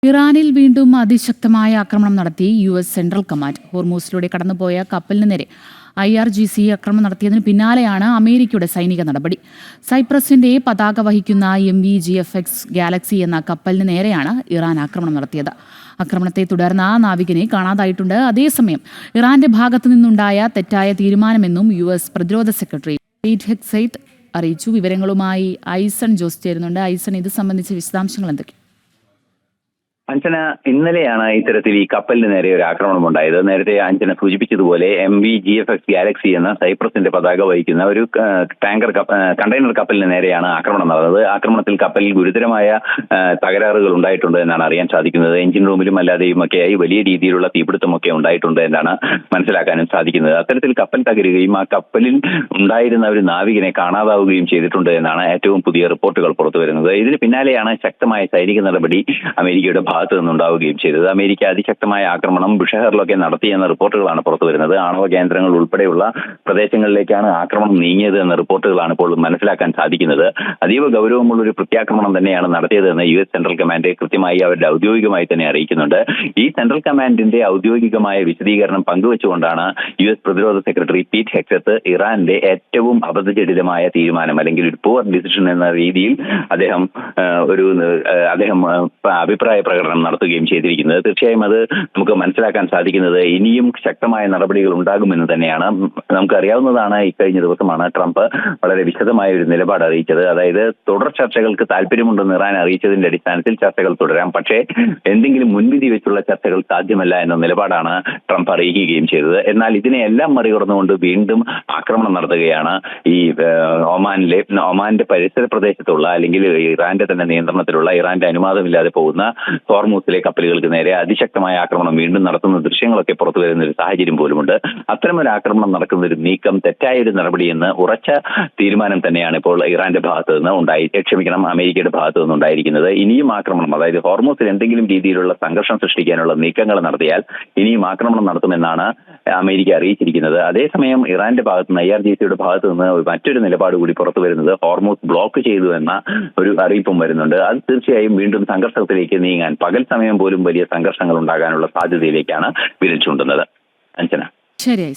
ഇറാനിൽ വീണ്ടും അതിശക്തമായ ആക്രമണം നടത്തി US സെൻട്രൽ കമാൻഡ്. ഹോർമൂസിലൂടെ കടന്നുപോയ കപ്പലിന് നേരെ IRGC ആക്രമണം നടത്തിയതിന് പിന്നാലെയാണ് അമേരിക്കയുടെ സൈനിക നടപടി. സൈപ്രസിന്റെ പതാക വഹിക്കുന്ന MV-GFX ഗാലക്സി എന്ന കപ്പലിന് നേരെയാണ് ഇറാൻ ആക്രമണം നടത്തിയത്. ആക്രമണത്തെ തുടർന്ന് നാവികനെ കാണാതായിട്ടുണ്ട്. അതേസമയം ഇറാന്റെ ഭാഗത്തു നിന്നുണ്ടായ തെറ്റായ തീരുമാനമെന്നും US പ്രതിരോധ സെക്രട്ടറി പീറ്റ് ഹെഗ്സെത്ത് അറിയിച്ചു. വിവരങ്ങളുമായി ഐസൺ ജോസ് ചേരുന്നുണ്ട്. ഐസൺ, ഇത് സംബന്ധിച്ച വിശദാംശങ്ങൾ എന്തൊക്കെ? അഞ്ജന, ഇന്നലെയാണ് ഇത്തരത്തിൽ ഈ കപ്പലിന് നേരെ ഒരു ആക്രമണം ഉണ്ടായത്. നേരത്തെ അഞ്ജന സൂചിപ്പിച്ചതുപോലെ MV-GFX ഗാലക്സി എന്ന സൈപ്രസിന്റെ പതാക വഹിക്കുന്ന ഒരു കണ്ടെയ്നർ കപ്പലിന് നേരെയാണ് ആക്രമണം നടന്നത്. ആക്രമണത്തിൽ കപ്പലിൽ ഗുരുതരമായ തകരാറുകൾ ഉണ്ടായിട്ടുണ്ട് എന്നാണ് അറിയാൻ സാധിക്കുന്നത്. എഞ്ചിൻ റൂമിലും അല്ലാതെയും ഒക്കെയായി വലിയ രീതിയിലുള്ള തീപിടുത്തമൊക്കെ ഉണ്ടായിട്ടുണ്ട് എന്നാണ് മനസ്സിലാക്കാനും സാധിക്കുന്നത്. അത്തരത്തിൽ കപ്പൽ തകരുകയും ആ കപ്പലിൽ ഉണ്ടായിരുന്ന ഒരു നാവികനെ കാണാതാവുകയും ചെയ്തിട്ടുണ്ട് എന്നാണ് ഏറ്റവും പുതിയ റിപ്പോർട്ടുകൾ പുറത്തു വരുന്നത്. ഇതിന് പിന്നാലെയാണ് ശക്തമായ സൈനിക നടപടി അമേരിക്കയുടെ ഭാഗത്ത് നിന്നുണ്ടാവുകയും ചെയ്തത്. അമേരിക്ക അതിശക്തമായ ആക്രമണം ബുഷഹറിലൊക്കെ നടത്തിയെന്ന റിപ്പോർട്ടുകളാണ് പുറത്തു വരുന്നത്. ആണവ കേന്ദ്രങ്ങൾ ഉൾപ്പെടെയുള്ള പ്രദേശങ്ങളിലേക്കാണ് ആക്രമണം നീങ്ങിയത് എന്ന റിപ്പോർട്ടുകളാണ് ഇപ്പോൾ മനസ്സിലാക്കാൻ സാധിക്കുന്നത്. അതീവ ഗൗരവമുള്ള ഒരു പ്രത്യാക്രമണം തന്നെയാണ് നടത്തിയതെന്ന് US സെൻട്രൽ കമാൻഡ് കൃത്യമായി അവരുടെ ഔദ്യോഗികമായി തന്നെ അറിയിക്കുന്നുണ്ട്. ഈ സെൻട്രൽ കമാൻഡിന്റെ ഔദ്യോഗികമായ വിശദീകരണം പങ്കുവെച്ചുകൊണ്ടാണ് US പ്രതിരോധ സെക്രട്ടറി പീറ്റ് ഹെഗ്സെത്ത് ഇറാന്റെ ഏറ്റവും അബദ്ധജടിലമായ തീരുമാനം അല്ലെങ്കിൽ ഒരു പൂവർ ഡിസിഷൻ എന്ന രീതിയിൽ അദ്ദേഹം അഭിപ്രായ പ്രകടനം നടത്തുകയും ചെയ്തിരിക്കുന്നത്. തീർച്ചയായും അത് നമുക്ക് മനസ്സിലാക്കാൻ സാധിക്കുന്നത് ഇനിയും ശക്തമായ നടപടികൾ ഉണ്ടാകുമെന്ന് തന്നെയാണ്. നമുക്കറിയാവുന്നതാണ്, ഇക്കഴിഞ്ഞ ദിവസമാണ് ട്രംപ് വളരെ വിശദമായ ഒരു നിലപാട് അറിയിച്ചത്. അതായത് തുടർ ചർച്ചകൾക്ക് താല്പര്യമുണ്ടെന്ന് ഇറാൻ അറിയിച്ചതിന്റെ അടിസ്ഥാനത്തിൽ ചർച്ചകൾ തുടരാം, പക്ഷേ എന്തെങ്കിലും മുൻവിധി വെച്ചുള്ള ചർച്ചകൾ സാധ്യമല്ല എന്ന നിലപാടാണ് ട്രംപ് അറിയിക്കുകയും ചെയ്തത്. എന്നാൽ ഇതിനെയെല്ലാം മറികടന്നുകൊണ്ട് വീണ്ടും ആക്രമണം നടത്തുകയാണ് ഈ ഒമാന്റെ പരിസര പ്രദേശത്തുള്ള അല്ലെങ്കിൽ ഇറാന്റെ തന്നെ നിയന്ത്രണത്തിലുള്ള, ഇറാന്റെ അനുവാദമില്ലാതെ പോകുന്ന ഹോർമൂസിലെ കപ്പലുകൾക്ക് നേരെ അതിശക്തമായ ആക്രമണം വീണ്ടും നടത്തുന്ന ദൃശ്യങ്ങളൊക്കെ പുറത്തു വരുന്ന ഒരു സാഹചര്യം പോലുമുണ്ട്. അത്തരമൊരു ആക്രമണം നടക്കുന്ന ഒരു നീക്കം തെറ്റായ ഒരു നടപടിയെന്ന് ഉറച്ച തീരുമാനം തന്നെയാണ് ഇപ്പോൾ ഇറാന്റെ ഭാഗത്ത് നിന്ന് അമേരിക്കയുടെ ഭാഗത്ത് നിന്ന് ഉണ്ടായിരിക്കുന്നത്. ഇനിയും ആക്രമണം, അതായത് ഹോർമൂസിൽ എന്തെങ്കിലും രീതിയിലുള്ള സംഘർഷം സൃഷ്ടിക്കാനുള്ള നീക്കങ്ങൾ നടത്തിയാൽ ഇനിയും ആക്രമണം നടത്തുമെന്നാണ് അമേരിക്ക അറിയിച്ചിരിക്കുന്നത്. അതേസമയം ഇറാന്റെ ഭാഗത്ത് നിന്ന്, IRGCയുടെ ഭാഗത്ത് നിന്ന് മറ്റൊരു നിലപാട് കൂടി പുറത്തു വരുന്നത് ഹോർമൂസ് ബ്ലോക്ക് ചെയ്തു എന്ന ഒരു അറിയിപ്പും വരുന്നുണ്ട്. അത് തീർച്ചയായും വീണ്ടും സംഘർഷത്തിലേക്ക് നീങ്ങാൻ, പകൽ സമയം പോലും വലിയ സംഘർഷങ്ങൾ ഉണ്ടാകാനുള്ള സാധ്യതയിലേക്കാണ് വിരൽ ചൂണ്ടുന്നത്. അഞ്ജന. ശരി.